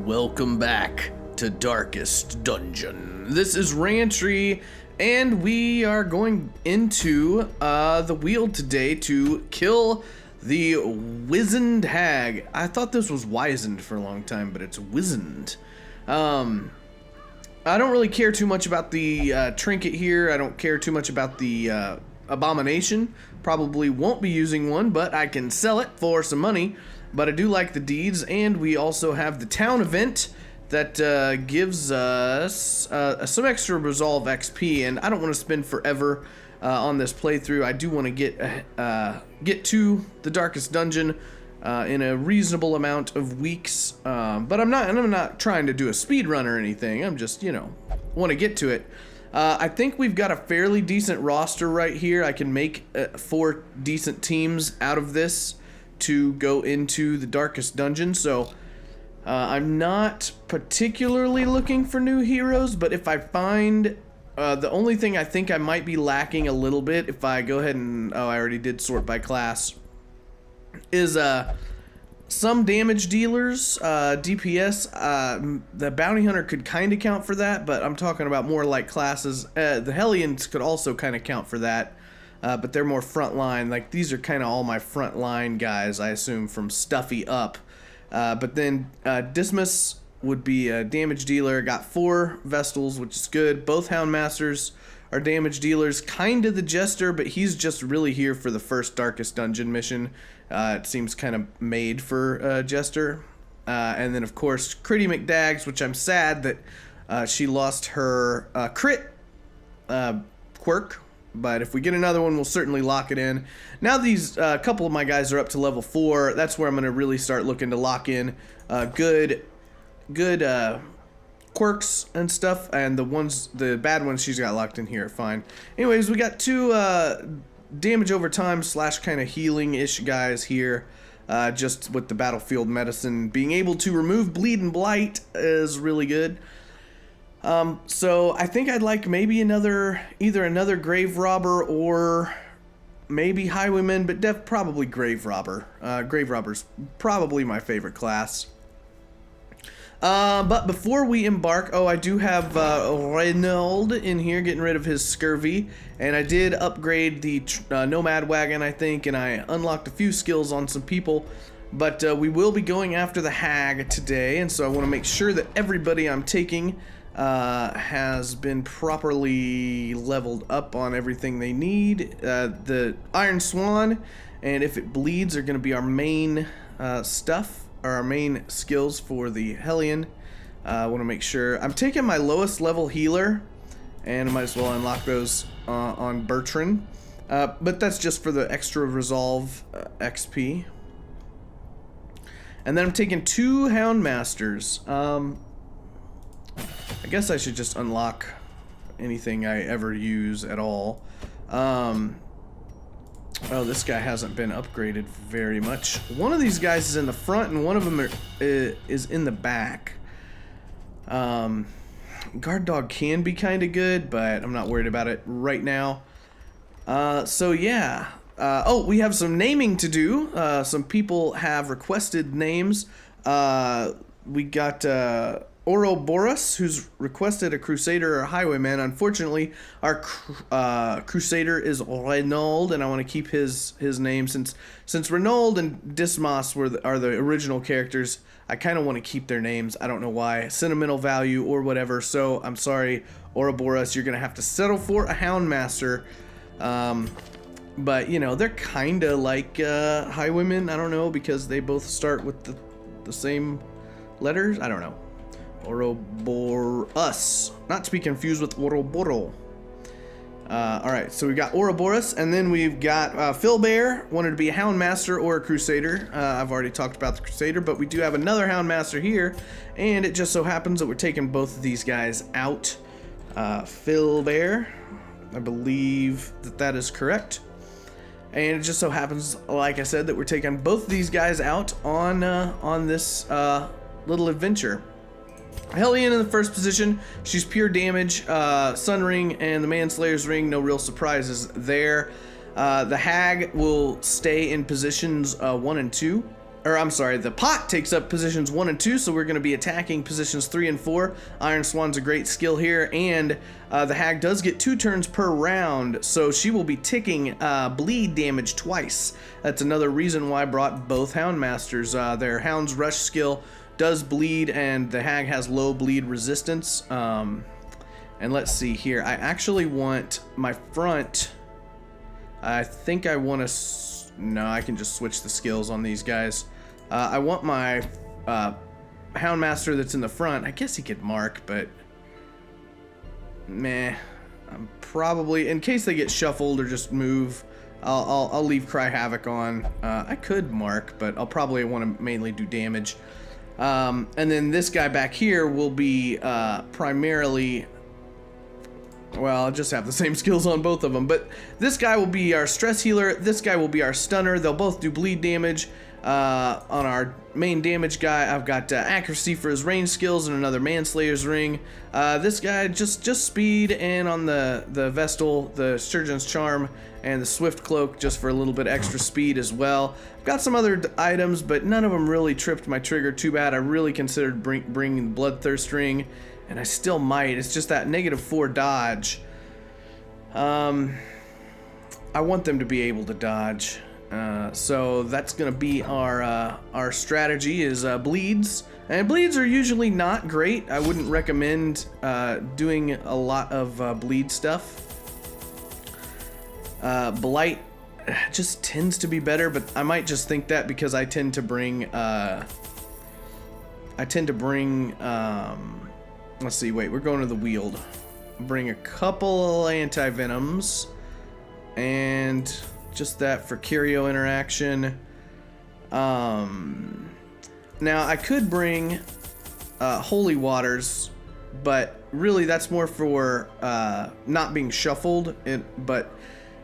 Welcome back to Darkest Dungeon. This is Rantry, and we are going into the wheel today to kill the WIZENED Hag. I thought this was wizened for a long time, but it's wizened. I don't really care too much about the trinket here. I don't care too much about the abomination. Probably won't be using one, but I can sell it for some money. But I do like the deeds, and we also have the town event that gives us some extra resolve XP, and I don't want to spend forever on this playthrough. I do want to get to the darkest dungeon in a reasonable amount of weeks, but I'm not trying to do a speed run or anything. I'm just, want to get to it. I think we've got a fairly decent roster right here. I can make 4 decent teams out of this to go into the darkest dungeon, so I'm not particularly looking for new heroes, but if I find the only thing I think I might be lacking a little bit, if I go ahead and I already did sort by class, is some damage dealers, DPS. The bounty hunter could kind of count for that, but I'm talking about more like classes. The Hellions could also kind of count for that. But they're more frontline. Like, these are kind of all my frontline guys, I assume, from Stuffy up. But then Dismas would be a damage dealer. Got 4 Vestals, which is good. Both Houndmasters are damage dealers. Kind of the Jester, but he's just really here for the first Darkest Dungeon mission. It seems kind of made for Jester. And then, of course, Critty McDags, which I'm sad that she lost her crit quirk. But if we get another one, we'll certainly lock it in. Now these couple of my guys are up to level 4. That's where I'm going to really start looking to lock in good quirks and stuff. And the bad ones she's got locked in here are fine. Anyways, we got 2 damage over time / kind of healing-ish guys here. Just with the battlefield medicine. Being able to remove bleed and blight is really good. So I think I'd like maybe either another grave robber or maybe highwayman, but probably grave robber. Grave robber's probably my favorite class. But before we embark, I do have Reynald in here getting rid of his scurvy, and I did upgrade the nomad wagon, I think, and I unlocked a few skills on some people. But we will be going after the hag today, and so I want to make sure that everybody I'm taking has been properly leveled up on everything they need. The Iron Swan and If It Bleeds are going to be our main stuff, or our main skills for the Hellion. I want to make sure I'm taking my lowest level healer, and I might as well unlock those on Bertrand, but that's just for the extra resolve XP. And then I'm taking 2 Houndmasters. I guess I should just unlock anything I ever use at all. This guy hasn't been upgraded very much. One of these guys is in the front, and one of them is in the back. Guard dog can be kind of good, but I'm not worried about it right now. So yeah. We have some naming to do. Some people have requested names. We got Ouroboros, who's requested a Crusader or a Highwayman. Unfortunately, our Crusader is Reynald, and I want to keep his name since Reynald and Dismas are the original characters. I kind of want to keep their names. I don't know why, sentimental value or whatever. So I'm sorry, Ouroboros, you're gonna have to settle for a Houndmaster. But they're kind of like Highwaymen. I don't know, because they both start with the same letters. I don't know. Ouroboros, not to be confused with Ouroboro. Alright, so we got Ouroboros, and then we've got Phil Bear, wanted to be a Houndmaster or a Crusader. I've already talked about the Crusader, but we do have another Houndmaster here, and it just so happens that we're taking both of these guys out. Phil Bear, I believe that is correct. And it just so happens, like I said, that we're taking both of these guys out on this little adventure. Hellion in the first position. She's pure damage. Sun Ring and the Manslayer's Ring, no real surprises there. The Hag will stay in positions 1 and 2. or I'm sorry, the pot takes up positions 1 and 2, so we're going to be attacking positions 3 and 4. Iron Swan's a great skill here, and the hag does get 2 turns per round, so she will be ticking bleed damage twice. That's another reason why I brought both Hound Masters. Their Hound's Rush skill does bleed, and the hag has low bleed resistance. And let's see here. I actually want my front. I think I want to. No, I can just switch the skills on these guys. I want my Hound Master that's in the front. I guess he could mark, but meh. I'm probably, in case they get shuffled or just move, I'll leave Cry Havoc on. I could mark, but I'll probably want to mainly do damage. And then this guy back here will be primarily. Well, I'll just have the same skills on both of them, but this guy will be our stress healer, this guy will be our stunner. They'll both do bleed damage. On our main damage guy, I've got accuracy for his range skills and another Manslayer's ring. This guy, just speed, and on the Vestal, the Surgeon's Charm and the Swift Cloak, just for a little bit extra speed as well. I've got some other items, but none of them really tripped my trigger too bad. I really considered bringing the Bloodthirst ring, and I still might. It's just that -4 dodge. I want them to be able to dodge. So that's gonna be our strategy is bleeds. And bleeds are usually not great. I wouldn't recommend doing a lot of bleed stuff. Blight just tends to be better, but I might just think that because I tend to bring let's see, wait, we're going to the Wield. Bring a couple anti-venoms and just that for curio interaction. Now I could bring holy waters, but really that's more for not being shuffled. But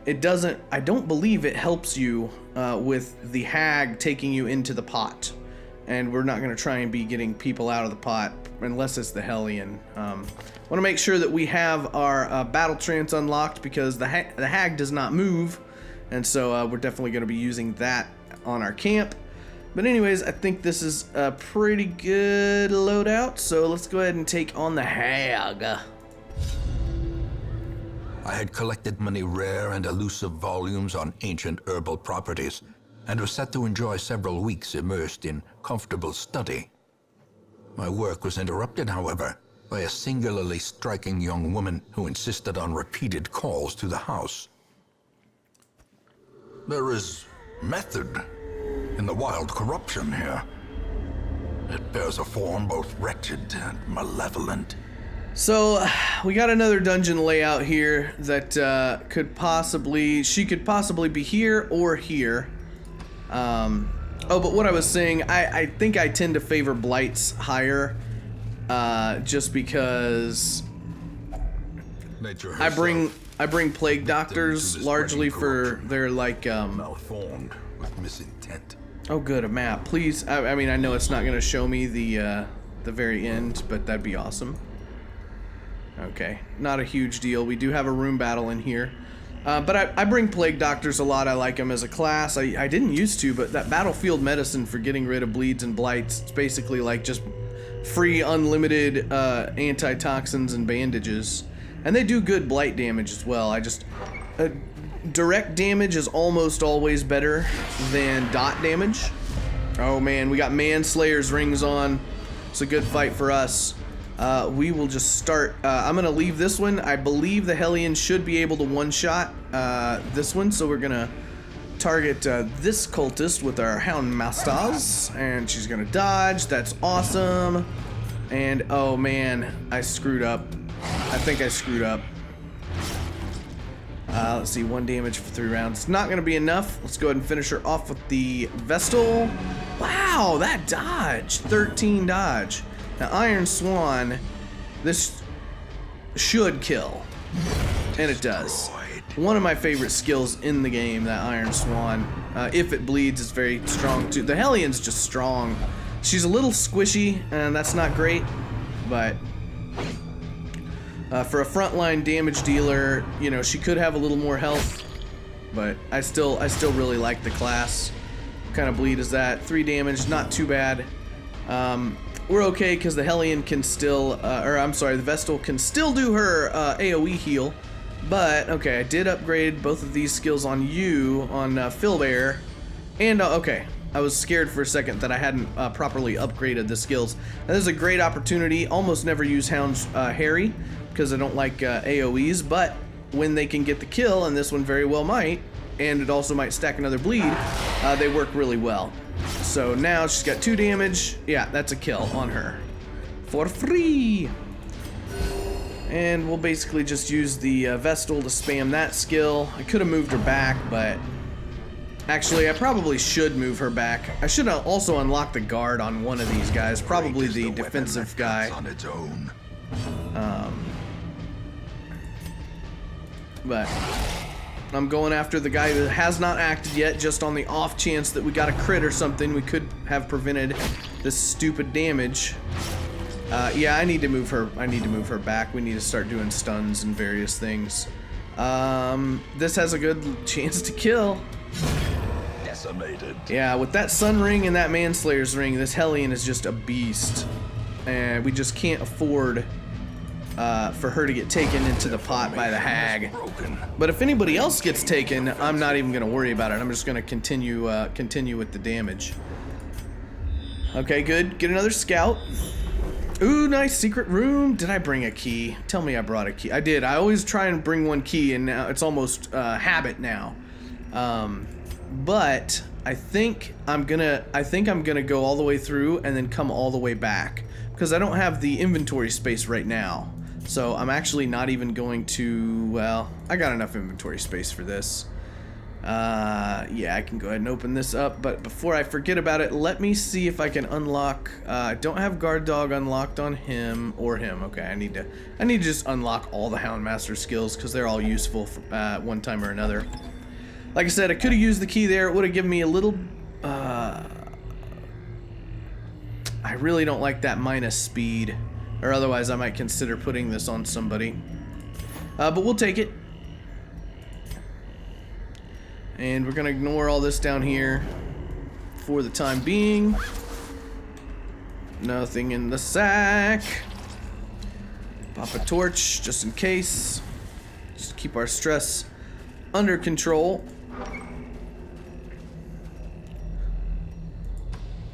it doesn't. I don't believe it helps you with the hag taking you into the pot, and we're not going to try and be getting people out of the pot unless it's the Hellion. Want to make sure that we have our battle trance unlocked because the hag does not move. And so we're definitely going to be using that on our camp. But anyways, I think this is a pretty good loadout. So let's go ahead and take on the hag. I had collected many rare and elusive volumes on ancient herbal properties and was set to enjoy several weeks immersed in comfortable study. My work was interrupted, however, by a singularly striking young woman who insisted on repeated calls to the house. There is method in the wild corruption here. It bears a form both wretched and malevolent. So we got another dungeon layout here that she could possibly be here or here. Oh, but what I was saying, I think I tend to favor blights higher, just because I bring plague doctors largely for their malformed with misintent. Oh, good, a map, please. I mean, I know it's not gonna show me the very end, but that'd be awesome. Okay, not a huge deal. We do have a room battle in here. But I bring plague doctors a lot. I like them as a class. I didn't used to, but that battlefield medicine for getting rid of bleeds and blights, it's basically like just free unlimited antitoxins and bandages. And they do good blight damage as well. Direct damage is almost always better than dot damage. Oh man, we got Manslayer's rings on. It's a good fight for us. We will just start. I'm gonna leave this one. I believe the Hellion should be able to one-shot this one, so we're gonna target this cultist with our Hound Masters, and she's gonna dodge. That's awesome. And oh man, I screwed up. I think I screwed up. Let's see, 1 damage for 3 rounds. It's not gonna be enough. Let's go ahead and finish her off with the Vestal. Wow, that dodge, 13 dodge. Now, Iron Swan, this should kill, and it does. One of my favorite skills in the game, that Iron Swan. If it bleeds, it's very strong too. The Hellion's just strong. She's a little squishy, and that's not great, but for a frontline damage dealer, you know, she could have a little more health, but I still really like the class. kind of bleed is that? 3 damage, not too bad. We're okay because the Hellion can still, or I'm sorry, the Vestal can still do her AoE heal. But, okay, I did upgrade both of these skills on you, on Philbear. And, okay, I was scared for a second that I hadn't properly upgraded the skills. Now, this is a great opportunity. Almost never use Hound's Harry because I don't like AoEs, but when they can get the kill, and this one very well might, and it also might stack another bleed, they work really well. So now she's got 2 damage. Yeah, that's a kill on her. For free! And we'll basically just use the Vestal to spam that skill. I could have moved her back, but actually I probably should move her back. I should also unlock the guard on one of these guys, probably the defensive guy. On its own. But I'm going after the guy that has not acted yet, just on the off chance that we got a crit or something. We could have prevented this stupid damage. Yeah, I need to move her. I need to move her back. We need to start doing stuns and various things. This has a good chance to kill. Decimated. Yeah, with that Sun Ring and that Manslayer's Ring, this Hellion is just a beast, and we just can't afford for her to get taken into the pot by the Hag. But if anybody else gets taken, I'm not even gonna worry about it. I'm just gonna continue with the damage. Okay, good. Get another scout. Ooh, nice secret room. Did I bring a key? Tell me I brought a key. I did. I always try and bring one key, and now it's almost habit now. But I think I'm gonna go all the way through and then come all the way back because I don't have the inventory space right now. So I'm actually not even going to. Well, I got enough inventory space for this. Yeah, I can go ahead and open this up, but before I forget about it, let me see if I can unlock. I don't have guard dog unlocked on him or him. Okay, I need to just unlock all the Houndmaster skills because they're all useful for, one time or another. Like I said, I could have used the key there. It would have given me a little. I really don't like that minus speed, or otherwise I might consider putting this on somebody. But we'll take it. And we're gonna ignore all this down here for the time being. Nothing in the sack. Pop a torch just in case. Just to keep our stress under control.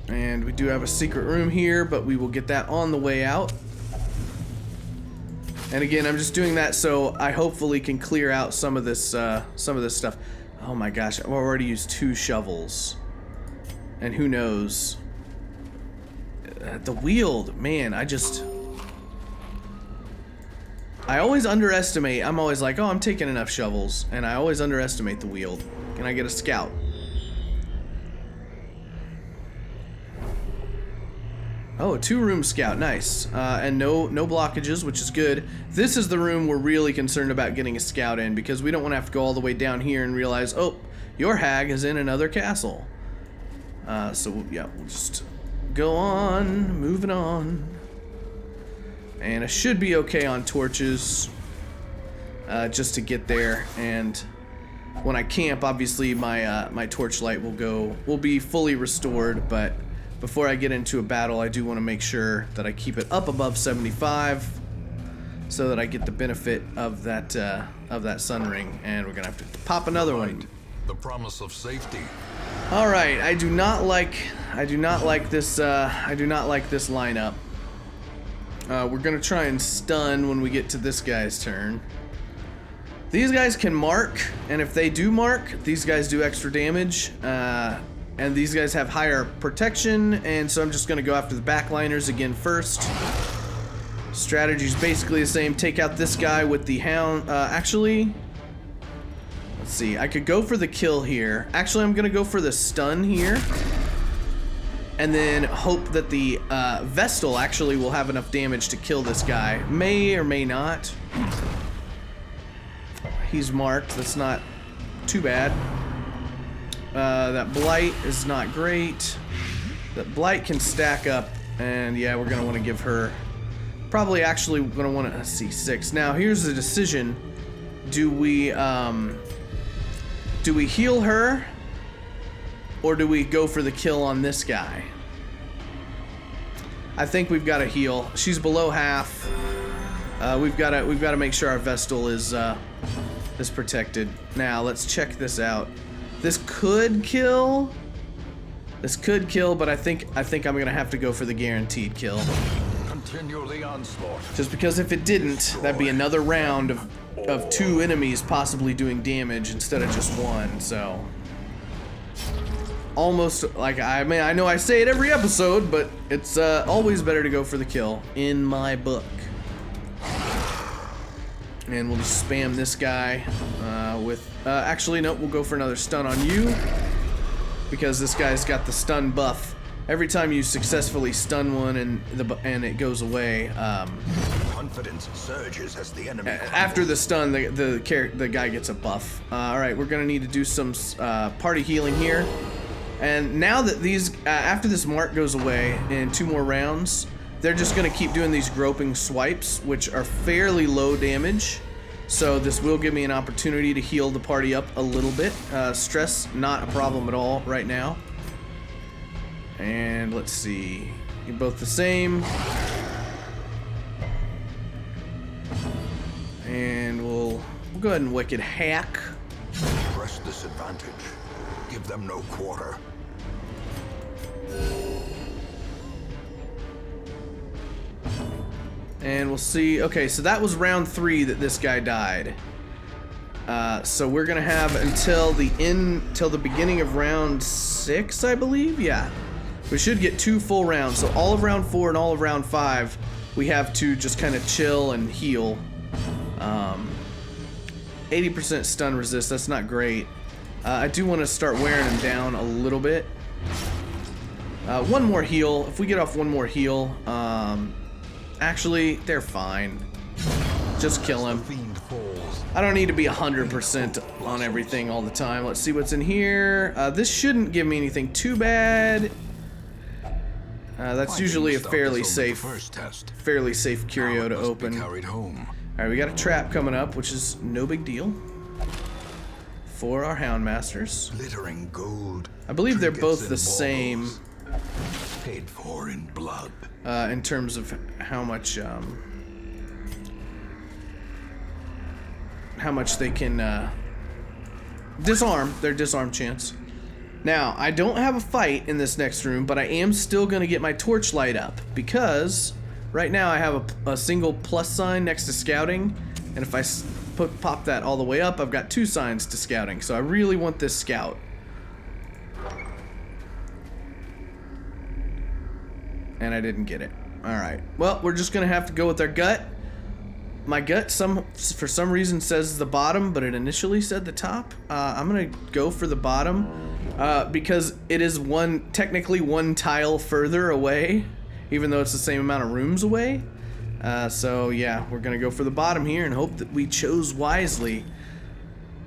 And we do have a secret room here, but we will get that on the way out. And again, I'm just doing that so I hopefully can clear out some of this stuff. Oh my gosh, I've already used 2 shovels. And who knows? The wield, man, I always underestimate. I'm always like, oh, I'm taking enough shovels. And I always underestimate the wield. Can I get a scout? Oh, a 2-room scout, nice. And no blockages, which is good. This is the room we're really concerned about getting a scout in because we don't want to have to go all the way down here and realize, oh, your hag is in another castle. So yeah, we'll just go on, moving on. And I should be okay on torches, just to get there. And when I camp, obviously my torchlight will be fully restored, but before I get into a battle, I do want to make sure that I keep it up above 75 so that I get the benefit of that sun ring. And we're gonna have to pop another one. The promise of safety. All right, I do not like this lineup. We're gonna try and stun when we get to this guy's turn. These guys can mark, and if they do mark, these guys do extra damage. And these guys have higher protection, and so I'm just gonna go after the backliners again first. Strategy's basically the same. Take out this guy with the hound. Actually, let's see. I could go for the kill here. Actually, I'm gonna go for the stun here. And then hope that the Vestal actually will have enough damage to kill this guy. May or may not. He's marked. That's not too bad. That Blight is not great. That Blight can stack up, and yeah, we're gonna want to give her. Probably actually gonna want to see 6. Now here's the decision: do we heal her, or do we go for the kill on this guy? I think we've got to heal. She's below half. We've got to make sure our Vestal is protected. Now let's check this out. This could kill. This could kill, but I think I'm gonna have to go for the guaranteed kill. Continue the onslaught. Just because if it didn't, that'd be another round of 2 enemies possibly doing damage instead of just 1. So almost like, I mean, I know I say it every episode, but it's always better to go for the kill in my book. And we'll just spam this guy with actually no, we'll go for another stun on you because this guy's got the stun buff. Every time you successfully stun one and it goes away, confidence surges as the enemy after the stun, the guy gets a buff. All right, we're gonna need to do some party healing here. And now that these after this mark goes away in 2 more rounds, they're just gonna keep doing these groping swipes, which are fairly low damage. So this will give me an opportunity to heal the party up a little bit. Stress, not a problem at all right now. And let's see, you're both the same. And we'll go ahead and Wicked Hack. Press this advantage. Give them no quarter. And we'll see. Okay, so that was round 3 that this guy died. So we're gonna have until the beginning of round 6, I believe. Yeah, we should get 2 full rounds. So all of round 4 and all of round 5, we have to just kind of chill and heal. 80% stun resist. That's not great. I do want to start wearing him down a little bit. 1 more heal. If we get off 1 more heal, actually, they're fine. Just kill him. I don't need to be 100% on everything all the time. Let's see what's in here. This shouldn't give me anything too bad. That's usually a fairly safe curio to open. All right, we got a trap coming up, which is no big deal for our Houndmasters. Glittering gold. I believe they're both the same. Paid for in blood. In terms of how much they can disarm, their disarm chance. Now, I don't have a fight in this next room, but I am still going to get my torchlight up because right now I have a single plus sign next to scouting, and if I pop that all the way up, I've got 2 signs to scouting, so I really want this scout. And I didn't get it. Alright. Well, we're just gonna have to go with our gut. My gut for some reason says the bottom, but it initially said the top. I'm gonna go for the bottom because it is technically 1 tile further away, even though it's the same amount of rooms away. So yeah, we're gonna go for the bottom here and hope that we chose wisely.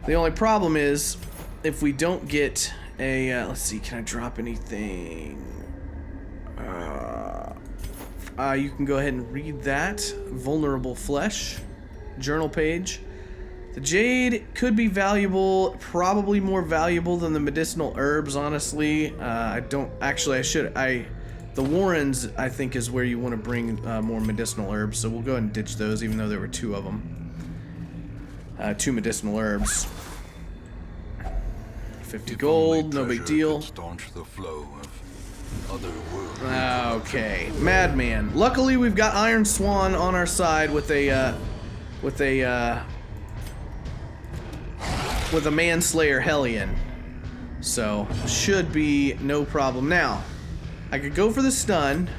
The only problem is if we don't get a let's see, can I drop anything? You can go ahead and read that. Vulnerable Flesh. Journal page. The Jade could be valuable, probably more valuable than the medicinal herbs, honestly. The Warrens, I think, is where you want to bring more medicinal herbs, so we'll go ahead and ditch those, even though there were 2 of them. 2 medicinal herbs. 50 gold, no big deal. Staunch the flow of other worlds. Okay, Madman. Luckily, we've got Iron Swan on our side with a Manslayer Hellion, so should be no problem. Now, I could go for the stun,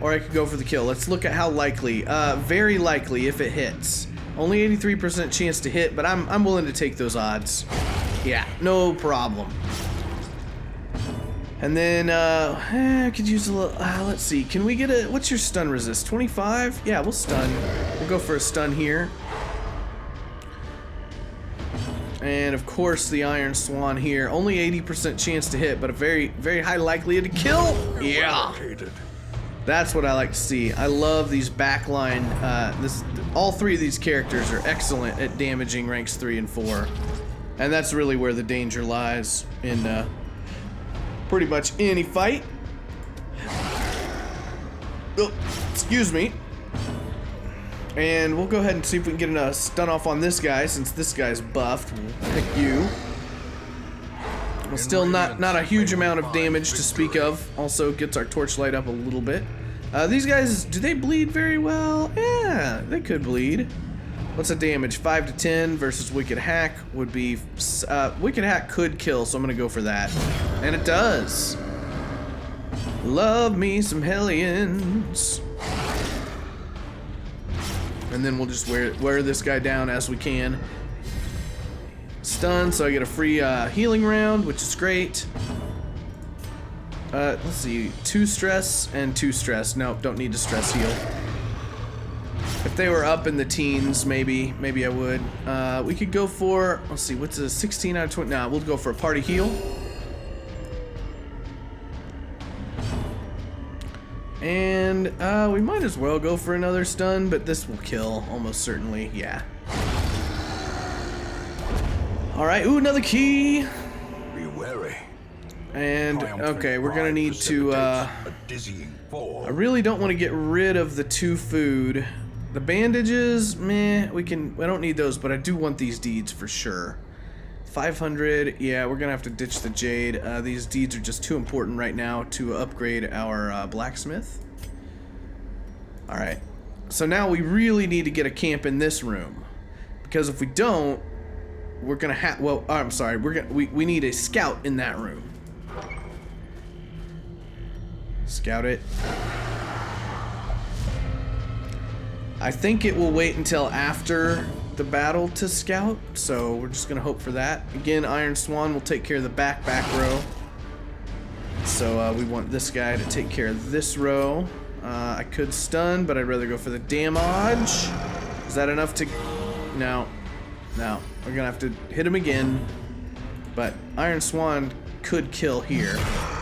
or I could go for the kill. Let's look at how likely. Very likely if it hits. Only 83% chance to hit, but I'm willing to take those odds. Yeah, no problem. And then, I could use a little, let's see, can we get what's your stun resist? 25? Yeah, we'll stun. We'll go for a stun here. And of course, the Iron Swan here. Only 80% chance to hit, but a very, very high likelihood to kill. Yeah. That's what I like to see. I love these backline, all 3 of these characters are excellent at damaging ranks 3 and 4. And that's really where the danger lies in pretty much any fight. Oh, excuse me. And we'll go ahead and see if we can get a stun off on this guy, since this guy's buffed. We'll pick you. Well, still not a huge amount of damage to speak of. Also gets our torchlight up a little bit. These guys, do they bleed very well? Yeah, they could bleed. What's the damage? 5 to 10 versus Wicked Hack would be... Wicked Hack could kill, so I'm going to go for that. And it does. Love me some Hellions. And then we'll just wear this guy down as we can. Stun, so I get a free healing round, which is great. Let's see, 2 stress and 2 stress. Nope, don't need to stress heal. If they were up in the teens, maybe I would. We could go for, let's see, what's a 16 out of 20? Nah, we'll go for a party heal. And we might as well go for another stun, but this will kill, almost certainly, yeah. Alright, ooh, another key! Be wary. And, okay, we're gonna need to, I really don't want to get rid of the 2 food. The bandages, meh, I don't need those, but I do want these deeds for sure. 500, yeah, we're gonna have to ditch the jade. These deeds are just too important right now to upgrade our blacksmith. Alright, so now we really need to get a camp in this room, because if we don't, we're gonna have, well, I'm sorry, we need a scout in that room. Scout it. I think it will wait until after the battle to scout, so we're just gonna hope for that. Again, Iron Swan will take care of the back row. So we want this guy to take care of this row. I could stun, but I'd rather go for the damage. Is that enough to... No. No. We're gonna have to hit him again. But Iron Swan could kill here.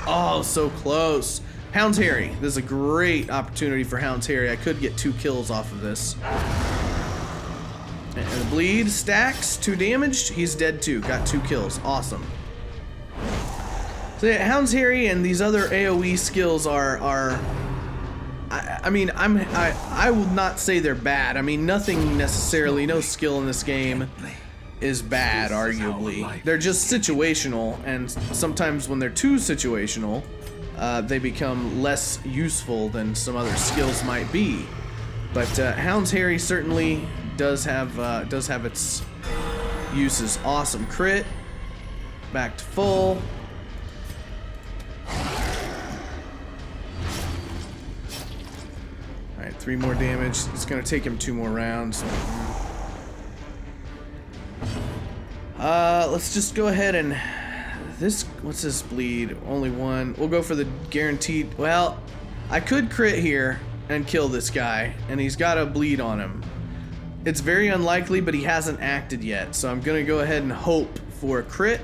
Oh, so close. Hound's Harry. This is a great opportunity for Hound's Harry. I could get 2 kills off of this. And the bleed stacks, 2 damaged. He's dead too. Got 2 kills. Awesome. So yeah, Hound's Harry and these other AoE skills are I mean, I will not say they're bad. I mean, nothing necessarily, no skill in this game is bad, arguably. They're just situational, and sometimes when they're too situational, they become less useful than some other skills might be. But Hound's Harry certainly does have its uses. Awesome crit. Back to full. Alright, 3 more damage. It's gonna take him 2 more rounds. Let's just go ahead and... what's this bleed? Only 1. We'll go for the guaranteed... Well, I could crit here and kill this guy, and he's got a bleed on him. It's very unlikely, but he hasn't acted yet, so I'm gonna go ahead and hope for a crit.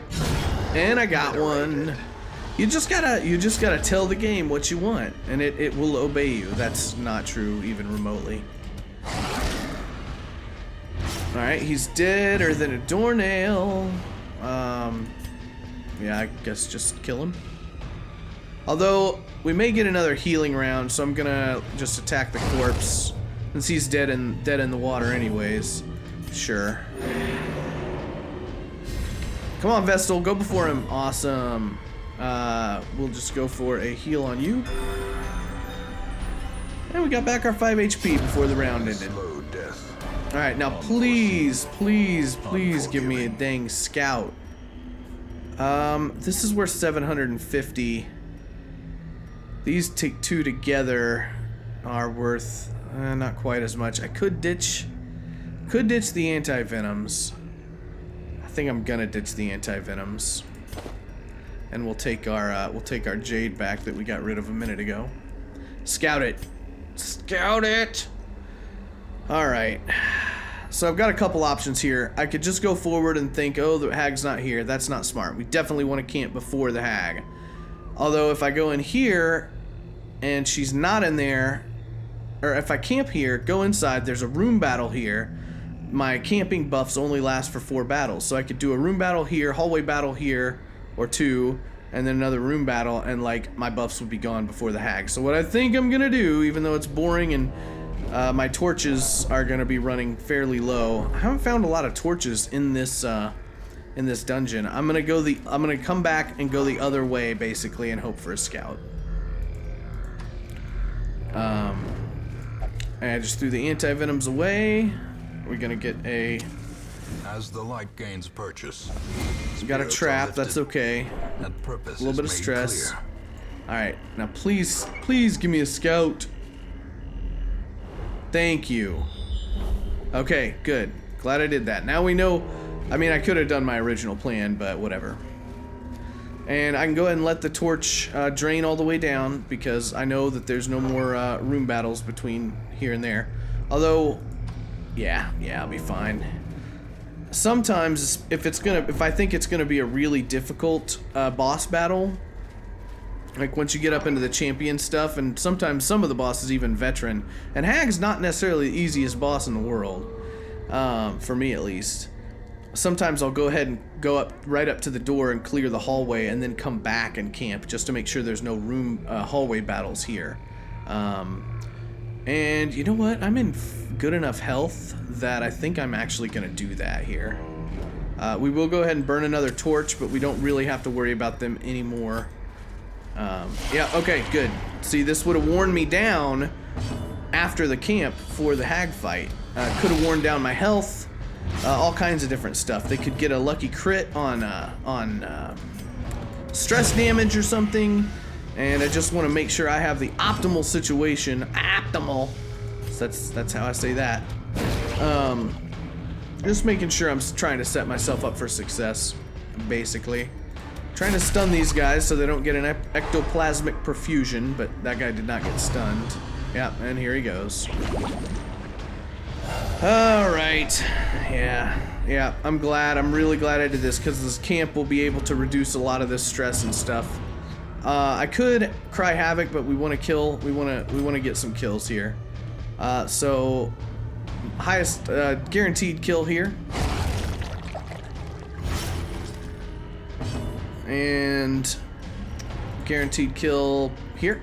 And I got one. You just gotta tell the game what you want, and it will obey you. That's not true even remotely. Alright, he's deader than a doornail. Yeah, I guess just kill him. Although, we may get another healing round, so I'm gonna just attack the corpse. Since he's dead in the water anyways. Sure. Come on, Vestal, go before him. Awesome. We'll just go for a heal on you. And we got back our 5 HP before the round ended. Alright, now please give me a dang scout. This is worth 750. These 2 together are worth not quite as much. I could ditch the anti-venoms. I think I'm gonna ditch the anti-venoms. And we'll take our jade back that we got rid of a minute ago. Scout it. Scout it. All right. So I've got a couple options here. I could just go forward and think, oh, the hag's not here. That's not smart. We definitely want to camp before the hag. Although if I go in here and she's not in there, or if I camp here, go inside, there's a room battle here. my camping buffs only last for 4 battles. So I could do a room battle here, hallway battle here, or 2, and then another room battle, and like my buffs would be gone before the hag. So what I think I'm gonna do, even though it's boring and my torches are gonna be running fairly low. I haven't found a lot of torches in this dungeon. I'm gonna come back and go the other way basically and hope for a scout. And I just threw the anti-venoms away. We're gonna get a... As the light gains purchase, We got a trap, that's okay. and purpose A little bit of is made stress. clear. Alright, now please give me a scout. Thank you. Okay, good. Glad I did that. Now we know... I mean, I could have done my original plan, but whatever. And I can go ahead and let the torch drain all the way down, because I know that there's no more room battles between here and there. Although, yeah, I'll be fine. Sometimes, if I think it's gonna be a really difficult boss battle, like once you get up into the champion stuff, and sometimes some of the bosses even veteran, and Hag's not necessarily the easiest boss in the world, for me at least. Sometimes I'll go ahead and go right up to the door and clear the hallway, and then come back and camp just to make sure there's no hallway battles here. And you know what? I'm in good enough health that I think I'm actually gonna do that here. We will go ahead and burn another torch, but we don't really have to worry about them anymore. Yeah, okay, good. See, this would have worn me down after the camp for the hag fight. Could have worn down my health. All kinds of different stuff. They could get a lucky crit on stress damage or something, and I just want to make sure I have the optimal situation. Optimal. So that's how I say that. Just making sure I'm trying to set myself up for success, basically. Trying to stun these guys so they don't get an ectoplasmic perfusion, but that guy did not get stunned. Yeah, and here he goes. Alright, yeah, I'm really glad I did this, because this camp will be able to reduce a lot of this stress and stuff. I could cry havoc, but we want to kill, we want to get some kills here. So, highest guaranteed kill here. And guaranteed kill here.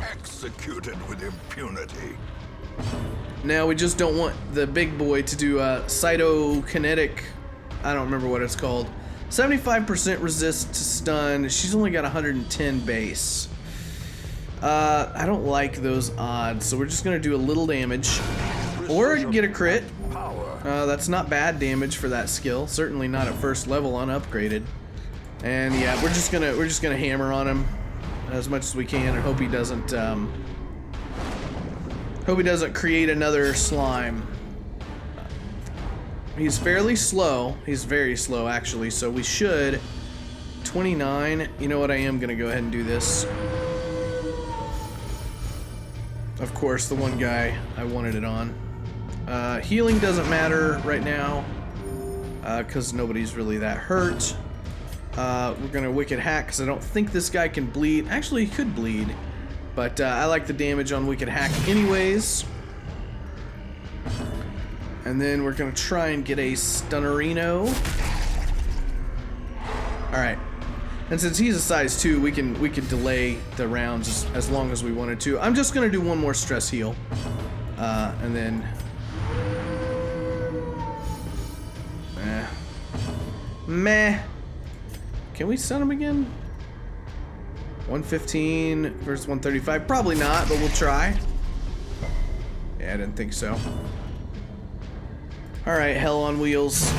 Executed with impunity. Now we just don't want the big boy to do a cytokinetic, I don't remember what it's called. 75% resist to stun. She's only got 110 base. I don't like those odds, so we're just gonna do a little damage. Or get a crit. That's not bad damage for that skill. Certainly not at first level unupgraded. And yeah, we're just gonna hammer on him as much as we can and hope he doesn't create another slime. He's fairly slow. He's very slow, actually, so we should... 29. You know what? I am going to go ahead and do this. Of course, the one guy I wanted it on. Healing doesn't matter right now, because nobody's really that hurt. We're going to Wicked Hack, because I don't think this guy can bleed. Actually, he could bleed. But I like the damage on Wicked Hack anyways. And then we're gonna try and get a Stunnerino. Alright. And since he's a size 2, we can delay the rounds as long as we wanted to. I'm just gonna do one more stress heal. And then... Meh. Can we stun him again? 115 versus 135. Probably not, but we'll try. Yeah, I didn't think so. Alright, hell on wheels.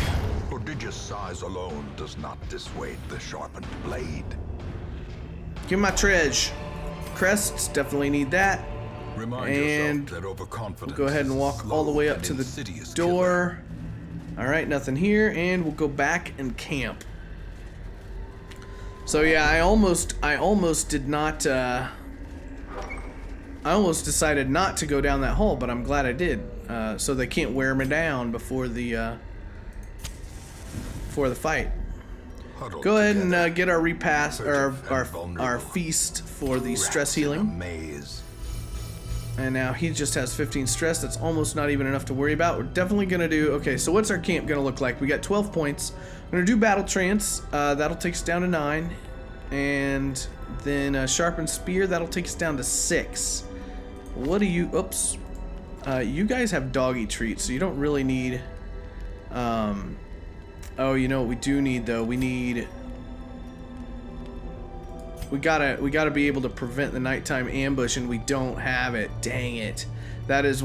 Prodigious size alone does not dissuade the sharpened blade. Give me my treasure. Crests, definitely need that. Remind and yourself that overconfidence we'll go ahead and walk all the way up to the door. Alright, nothing here, and we'll go back and camp. So yeah, I almost did not, I almost decided not to go down that hole, but I'm glad I did. So they can't wear me down before the fight. Go ahead and get our repast, or our feast for the stress healing. And now he just has 15 stress. That's almost not even enough to worry about. We're definitely gonna do, okay, so what's our camp gonna look like? We got 12 points. We're gonna do battle trance. That'll take us down to 9. And then sharpened spear, that'll take us down to 6. What do you, oops. You guys have doggy treats, so you don't really need, oh, you know what we do need though? We gotta be able to prevent the nighttime ambush, and we don't have it. Dang it. That is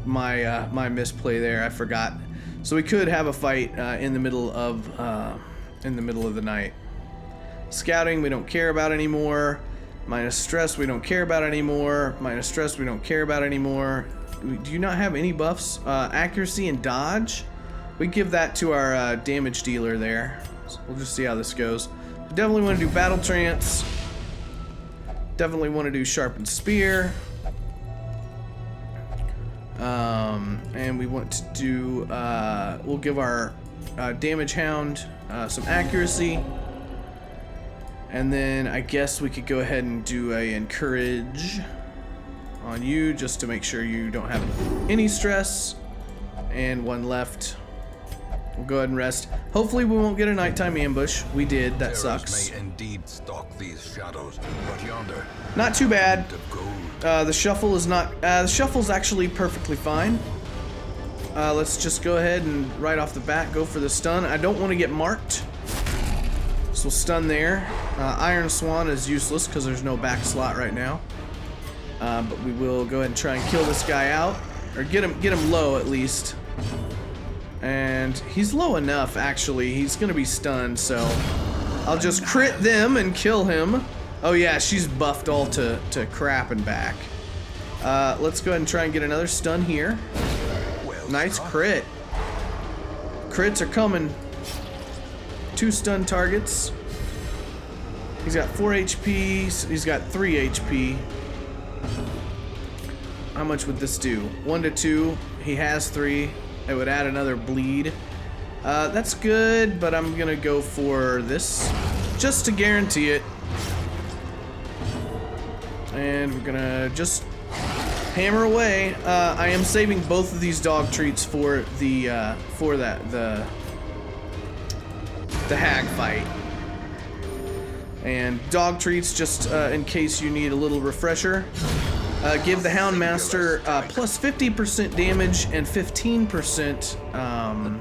my my misplay there. I forgot. So we could have a fight in the middle of the night. Scouting we don't care about anymore. Minus stress we don't care about anymore. Minus stress we don't care about anymore. Do you not have any buffs? Accuracy and dodge? We give that to our damage dealer there. So we'll just see how this goes. Definitely want to do battle trance. Definitely want to do sharpened spear. And we want to do, we'll give our damage hound some accuracy. And then I guess we could go ahead and do a encourage on you just to make sure you don't have any stress. And one left. We'll go ahead and rest. Hopefully we won't get a nighttime ambush. We did. That sucks. May indeed stalk these shadows, but yonder, not too bad. gold. The shuffle is not. The shuffle's actually perfectly fine. Let's just go ahead and right off the bat go for the stun. I don't want to get marked, so we'll stun there. Iron Swan is useless because there's no back slot right now. But we will go ahead and try and kill this guy out, or get him low at least. And he's low enough, actually. He's gonna be stunned, so I'll just crit them and kill him. Oh yeah, she's buffed all to crap and back. Let's go ahead and try and get another stun here. Nice crit. Crits are coming. 2 stun targets. He's got 4 HP. He's got 3 HP. How much would this do? 1 to 2. He has 3. It would add another bleed. That's good, but I'm gonna go for this just to guarantee it. And we're gonna just hammer away. I am saving both of these dog treats for the hag fight. And dog treats just in case you need a little refresher. Give the Houndmaster plus 50% damage and 15%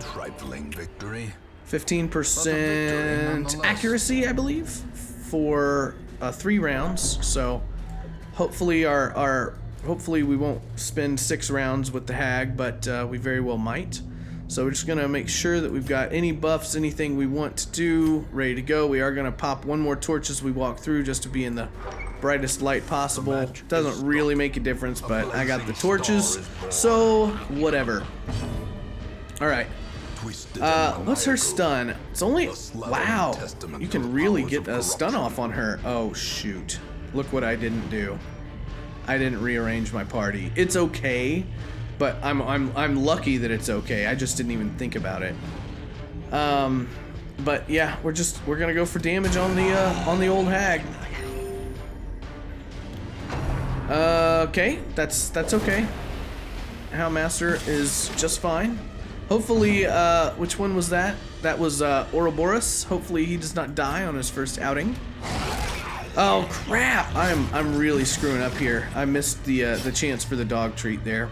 Trifling victory. 15% accuracy, I believe, for 3 rounds. So hopefully hopefully we won't spend 6 rounds with the hag, but we very well might. So we're just gonna make sure that we've got any buffs, anything we want to do, ready to go. We are gonna pop 1 more torch as we walk through, just to be in the brightest light possible. Doesn't really make a difference, but I got the torches, so whatever. Alright. What's her stun? It's only, wow, you can really get a stun off on her. Oh shoot, look what I didn't do. I didn't rearrange my party. It's okay, but I'm lucky that it's okay. I just didn't even think about it. But yeah, we're gonna go for damage on the old hag. Okay, that's okay. Houndmaster is just fine. Hopefully, which one was that? That was Ouroboros. Hopefully he does not die on his first outing. Oh crap! I'm really screwing up here. I missed the chance for the dog treat there.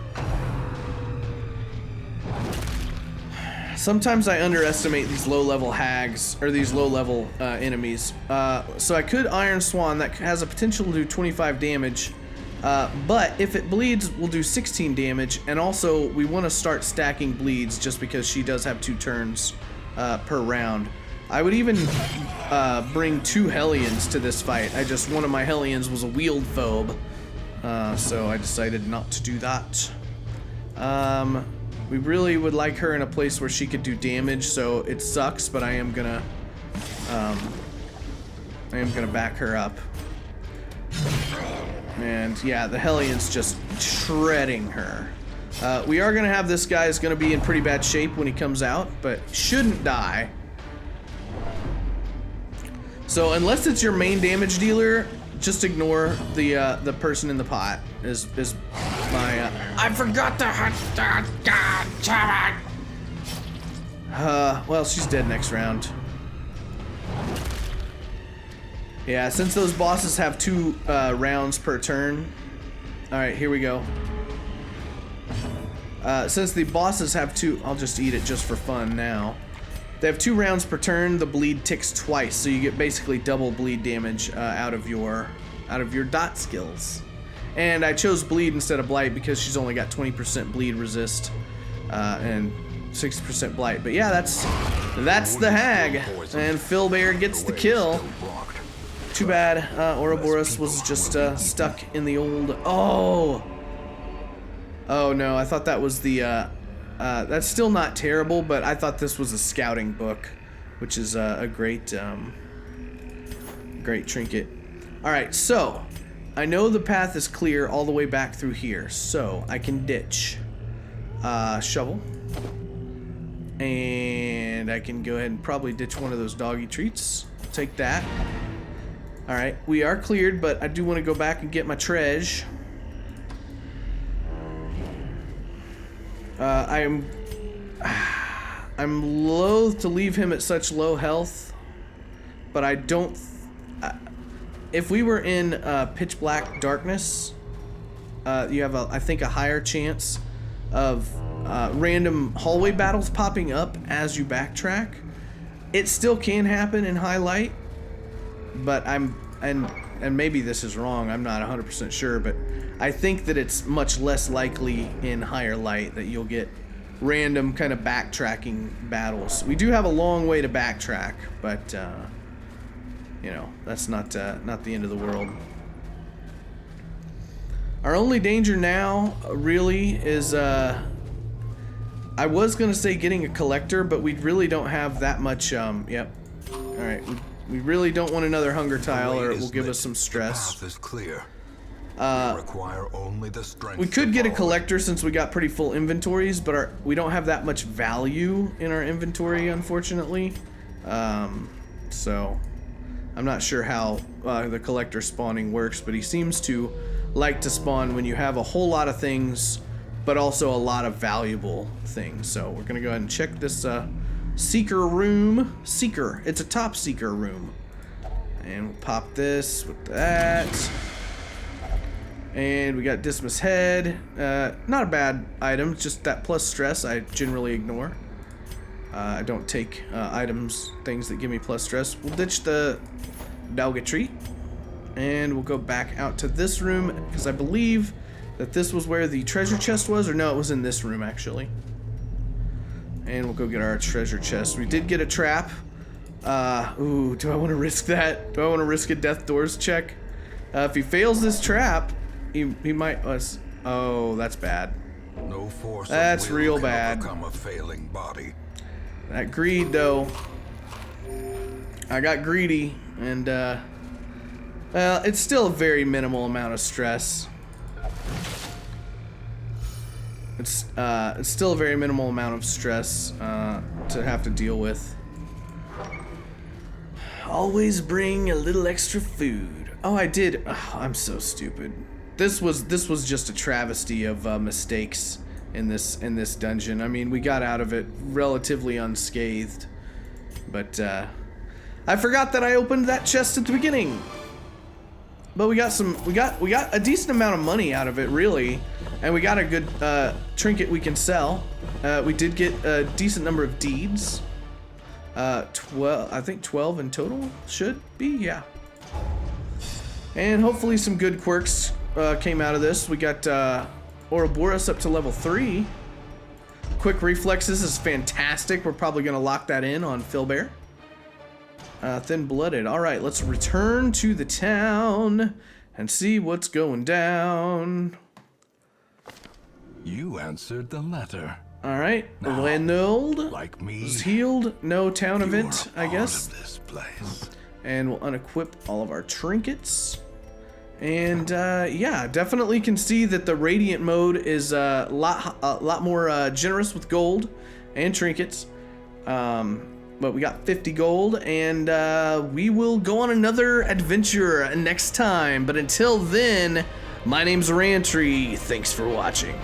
Sometimes I underestimate these low-level hags, or these low-level enemies. So I could Iron Swan, that has a potential to do 25 damage. But if it bleeds, we'll do 16 damage, and also we want to start stacking bleeds just because she does have 2 turns per round. I would even bring 2 Hellions to this fight. One of my Hellions was a wield phobe, so I decided not to do that. We really would like her in a place where she could do damage, so it sucks, but I am gonna back her up. And yeah, the Hellion's just shredding her. We are gonna have this guy is gonna be in pretty bad shape when he comes out, but shouldn't die. So unless it's your main damage dealer, just ignore the person in the pot. Is my I forgot to hunt that. Well, she's dead next round. Yeah, since those bosses have 2 rounds per turn. All right, here we go. Since the bosses have 2, I'll just eat it just for fun now. They have 2 rounds per turn. The bleed ticks twice, so you get basically double bleed damage out of your dot skills. And I chose bleed instead of blight because she's only got 20% bleed resist and 60% blight. But yeah, that's the hag, and Philbear gets the kill. Too bad Ouroboros was just stuck in the old. Oh no, I thought that was the. That's still not terrible, but I thought this was a scouting book, which is a great, great trinket. All right, so I know the path is clear all the way back through here, so I can ditch shovel, and I can go ahead and probably ditch one of those doggy treats. Take that. All right, we are cleared, but I do want to go back and get my treasure. I'm loath to leave him at such low health, but I don't. If we were in pitch black darkness, you have I think a higher chance of random hallway battles popping up as you backtrack. It still can happen in high light, but and maybe this is wrong. I'm not 100% sure, but I think that it's much less likely in higher light that you'll get random kind of backtracking battles. We do have a long way to backtrack, but you know, that's not the end of the world. Our only danger now really is I was gonna say getting a collector, but we really don't have that much. Yep. All right. We really don't want another hunger tile, or it will give us some stress. The path is clear. Require only the strength. We could get a collector since we got pretty full inventories, but we don't have that much value in our inventory, unfortunately. So I'm not sure how the collector spawning works, but he seems to like to spawn when you have a whole lot of things, but also a lot of valuable things. So we're gonna go ahead and check this seeker room. Seeker. It's a top seeker room. And we'll pop this with that. And we got Dismas Head. Not a bad item, just that plus stress I generally ignore. I don't take things that give me plus stress. We'll ditch the Dalga Tree. And we'll go back out to this room, because I believe that this was where the treasure chest was, or no, it was in this room actually. And we'll go get our treasure chest. We did get a trap. Ooh, do I want to risk that? Do I want to risk a death doors check? If he fails this trap, he might. Oh, that's bad. No force. That's real bad. Overcome a failing body. That greed, though. I got greedy, and well, it's still a very minimal amount of stress. It's still a very minimal amount of stress to have to deal with. Always bring a little extra food. Oh, I did. Oh, I'm so stupid. This was just a travesty of mistakes in this dungeon. I mean, we got out of it relatively unscathed, but I forgot that I opened that chest at the beginning. But we got a decent amount of money out of it, really, and we got a good trinket we can sell. We did get a decent number of deeds. 12, I think 12 in total should be, yeah. And hopefully some good quirks came out of this. We got Ouroboros up to level 3. Quick reflexes is fantastic. We're probably gonna lock that in on Philbear. Thin-blooded. All right, let's return to the town and see what's going down. You answered the letter. All right, Reynold Like me, is healed. No town you event, are I guess. part of this place. And we'll unequip all of our trinkets. And yeah, definitely can see that the radiant mode is a lot more generous with gold and trinkets. but we got 50 gold, and we will go on another adventure next time. But until then, my name's Rantry. Thanks for watching.